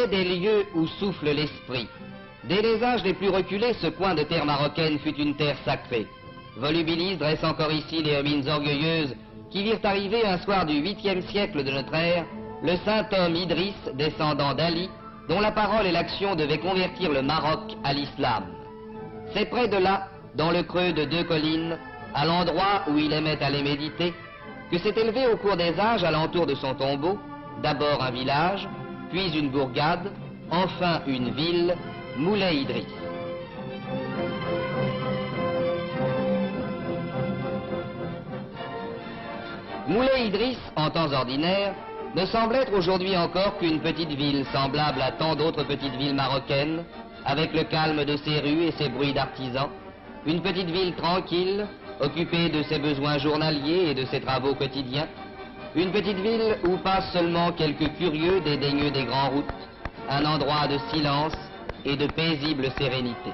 était des lieux où souffle l'esprit. Dès les âges les plus reculés, ce coin de terre marocaine fut une terre sacrée. Volubilis dresse encore ici les ruines orgueilleuses qui virent arriver un soir du 8e siècle de notre ère le saint homme Idriss, descendant d'Ali, dont la parole et l'action devaient convertir le Maroc à l'islam. C'est près de là, dans le creux de 2 collines, à l'endroit où il aimait aller méditer, que s'est élevé au cours des âges alentour de son tombeau, d'abord un village, puis une bourgade, enfin une ville, Moulay Idriss. Moulay Idriss, en temps ordinaire, ne semble être aujourd'hui encore qu'une petite ville semblable à tant d'autres petites villes marocaines, avec le calme de ses rues et ses bruits d'artisans, une petite ville tranquille, occupée de ses besoins journaliers et de ses travaux quotidiens, une petite ville où passent seulement quelques curieux dédaigneux des grandes routes, un endroit de silence et de paisible sérénité.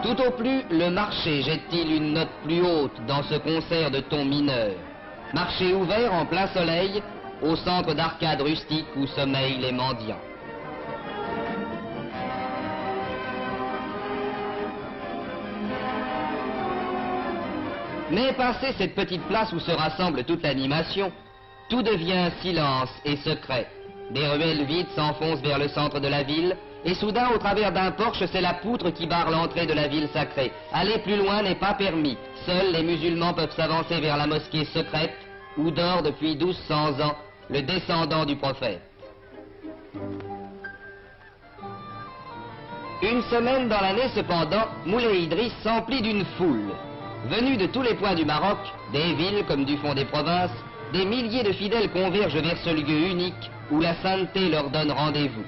Tout au plus, le marché jette-t-il une note plus haute dans ce concert de tons mineurs. Marché ouvert en plein soleil, au centre d'arcades rustiques où sommeillent les mendiants. Mais passé cette petite place où se rassemble toute l'animation, tout devient silence et secret. Des ruelles vides s'enfoncent vers le centre de la ville, et soudain, au travers d'un porche, c'est la poutre qui barre l'entrée de la ville sacrée. Aller plus loin n'est pas permis. Seuls les musulmans peuvent s'avancer vers la mosquée secrète, où dort depuis 1200 ans le descendant du prophète. Une semaine dans l'année, cependant, Moulay Idriss s'emplit d'une foule. Venus de tous les points du Maroc, des villes comme du fond des provinces, des milliers de fidèles convergent vers ce lieu unique où la sainteté leur donne rendez-vous.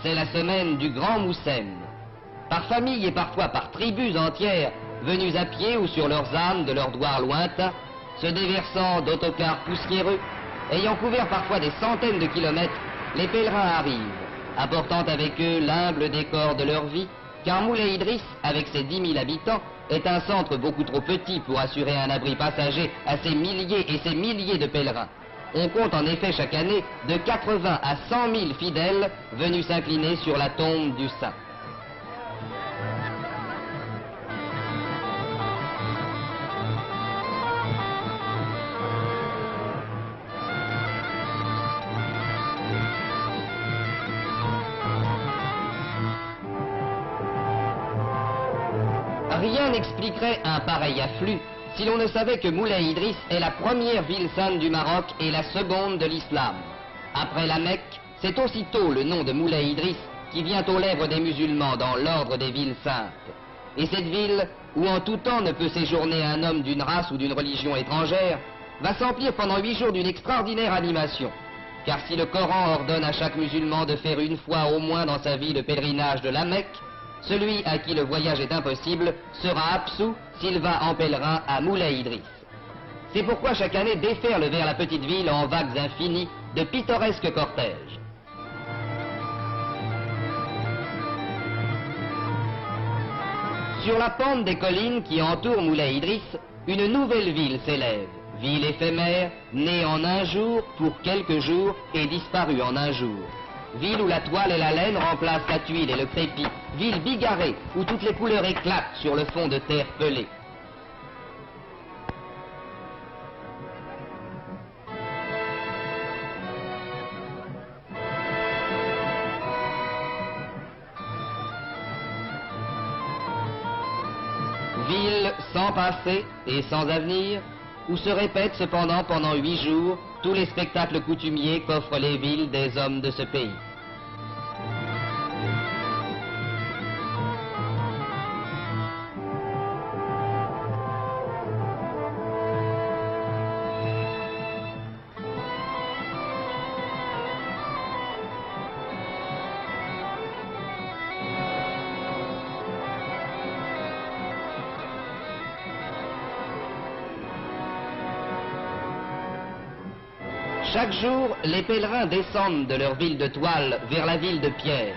C'est la semaine du Grand Moussem. Par famille et parfois par tribus entières, venus à pied ou sur leurs ânes de leurs douars lointains, se déversant d'autocars poussiéreux, ayant couvert parfois des centaines de kilomètres, les pèlerins arrivent, apportant avec eux l'humble décor de leur vie, car Moulay Idriss, avec ses 10 000 habitants, est un centre beaucoup trop petit pour assurer un abri passager à ces milliers et ces milliers de pèlerins. On compte en effet chaque année de 80 à 100 000 fidèles venus s'incliner sur la tombe du saint. Rien n'expliquerait un pareil afflux si l'on ne savait que Moulay Idriss est la première ville sainte du Maroc et la seconde de l'islam. Après la Mecque, c'est aussitôt le nom de Moulay Idriss qui vient aux lèvres des musulmans dans l'ordre des villes saintes. Et cette ville, où en tout temps ne peut séjourner un homme d'une race ou d'une religion étrangère, va s'emplir pendant 8 jours d'une extraordinaire animation. Car si le Coran ordonne à chaque musulman de faire une fois au moins dans sa vie le pèlerinage de la Mecque, celui à qui le voyage est impossible sera absous s'il va en pèlerin à Moulay Idriss. C'est pourquoi chaque année déferle vers la petite ville en vagues infinies de pittoresques cortèges. Sur la pente des collines qui entourent Moulay Idriss, une nouvelle ville s'élève. Ville éphémère, née en un jour, pour quelques jours, et disparue en un jour. Ville où la toile et la laine remplacent la tuile et le crépi. Ville bigarrée, où toutes les couleurs éclatent sur le fond de terre pelée. Ville sans passé et sans avenir, où se répètent cependant pendant 8 jours tous les spectacles coutumiers qu'offrent les villes des hommes de ce pays. Chaque jour, les pèlerins descendent de leur ville de toile vers la ville de pierre.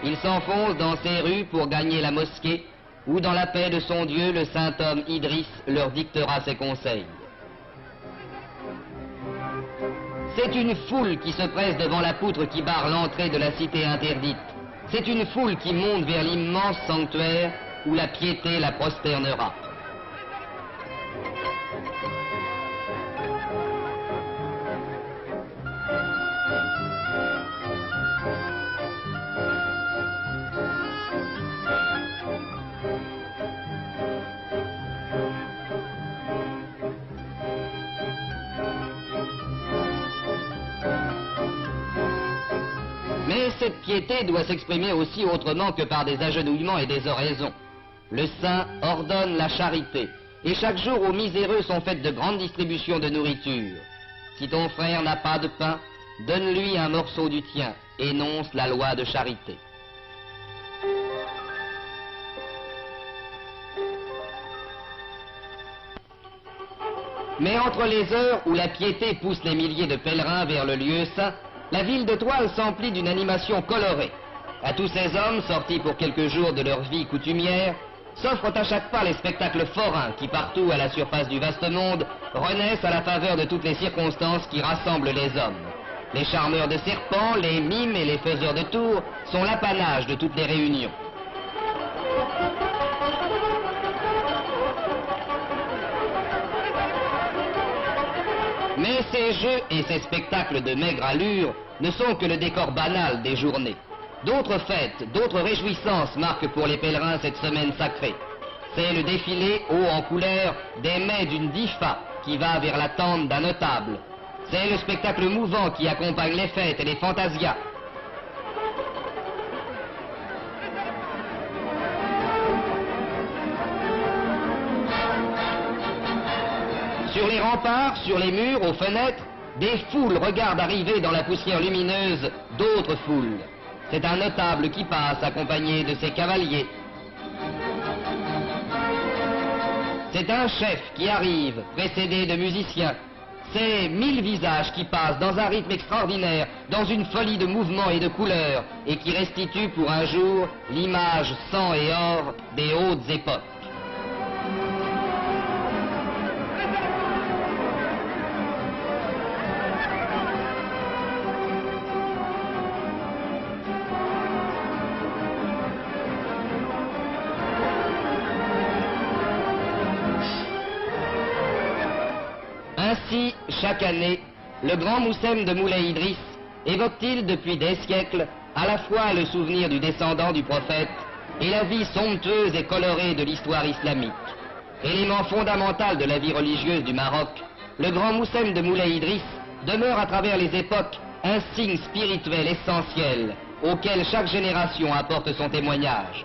Ils s'enfoncent dans ces rues pour gagner la mosquée, où dans la paix de son Dieu, le saint homme Idriss leur dictera ses conseils. C'est une foule qui se presse devant la poutre qui barre l'entrée de la cité interdite. C'est une foule qui monte vers l'immense sanctuaire où la piété la prosternera. Mais cette piété doit s'exprimer aussi autrement que par des agenouillements et des oraisons. Le saint ordonne la charité, et chaque jour aux miséreux sont faites de grandes distributions de nourriture. Si ton frère n'a pas de pain, donne-lui un morceau du tien, énonce la loi de charité. Mais entre les heures où la piété pousse les milliers de pèlerins vers le lieu saint, la ville de toile s'emplit d'une animation colorée. À tous ces hommes, sortis pour quelques jours de leur vie coutumière, s'offrent à chaque pas les spectacles forains qui, partout à la surface du vaste monde, renaissent à la faveur de toutes les circonstances qui rassemblent les hommes. Les charmeurs de serpents, les mimes et les faiseurs de tours sont l'apanage de toutes les réunions. Mais ces jeux et ces spectacles de maigre allure ne sont que le décor banal des journées. D'autres fêtes, d'autres réjouissances marquent pour les pèlerins cette semaine sacrée. C'est le défilé haut en couleur des mets d'une difa qui va vers la tente d'un notable. C'est le spectacle mouvant qui accompagne les fêtes et les fantasias. Sur les remparts, sur les murs, aux fenêtres, des foules regardent arriver dans la poussière lumineuse d'autres foules. C'est un notable qui passe accompagné de ses cavaliers. C'est un chef qui arrive, précédé de musiciens. C'est 1000 visages qui passent dans un rythme extraordinaire, dans une folie de mouvements et de couleurs, et qui restituent pour un jour l'image sang et or des hautes époques. Ainsi, chaque année, le grand Moussem de Moulay Idriss évoque-t-il depuis des siècles à la fois le souvenir du descendant du prophète et la vie somptueuse et colorée de l'histoire islamique. Élément fondamental de la vie religieuse du Maroc, le grand Moussem de Moulay Idriss demeure à travers les époques un signe spirituel essentiel auquel chaque génération apporte son témoignage.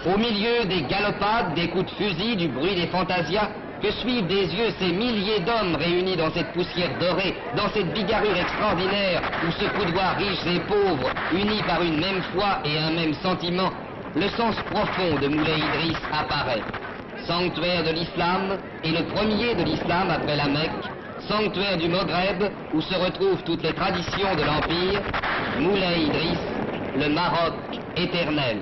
Au milieu des galopades, des coups de fusil, du bruit des fantasias, que suivent des yeux ces milliers d'hommes réunis dans cette poussière dorée, dans cette bigarrure extraordinaire où se coudoient riches et pauvres, unis par une même foi et un même sentiment, le sens profond de Moulay Idriss apparaît. Sanctuaire de l'islam, et le premier de l'islam après la Mecque, sanctuaire du Maghreb où se retrouvent toutes les traditions de l'Empire, Moulay Idriss, le Maroc éternel.